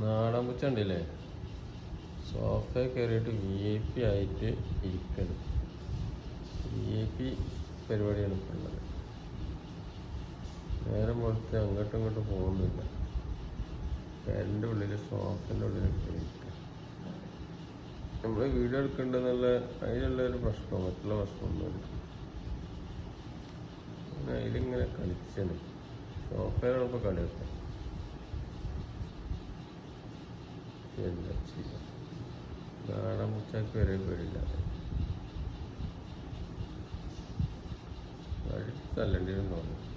നാടൻ പൂച്ച ഉണ്ടല്ലേ, സോഫ കയറിയിട്ട് VIP ആയിട്ട് ഇരിക്കണം. VIP പരിപാടിയാണ് ഇപ്പോൾ ഉള്ളത്. നേരം പുറത്ത് അങ്ങോട്ടും ഇങ്ങോട്ടും പോകുന്നില്ല. പേരൻ്റെ ഉള്ളിൽ സോഫൻ്റെ ഉള്ളിൽ ഇരിക്കുക. നമ്മൾ വീഡിയോ എടുക്കേണ്ടതെന്നുള്ള അതിലുള്ളൊരു പ്രശ്നം, മറ്റുള്ള പ്രശ്നമൊന്നുമില്ല. അങ്ങനെ അതിലിങ്ങനെ കളിച്ചാണ്. സോഫയിലാണ് ഇപ്പോൾ കളിയൊക്കെ. എന്താ ചെയ്യുക, നാടൻ പൂച്ചയ്ക്ക് വരെ പേടില്ലാതെ അടിച്ച് തല്ലേണ്ടി വരും തോന്നുന്നു.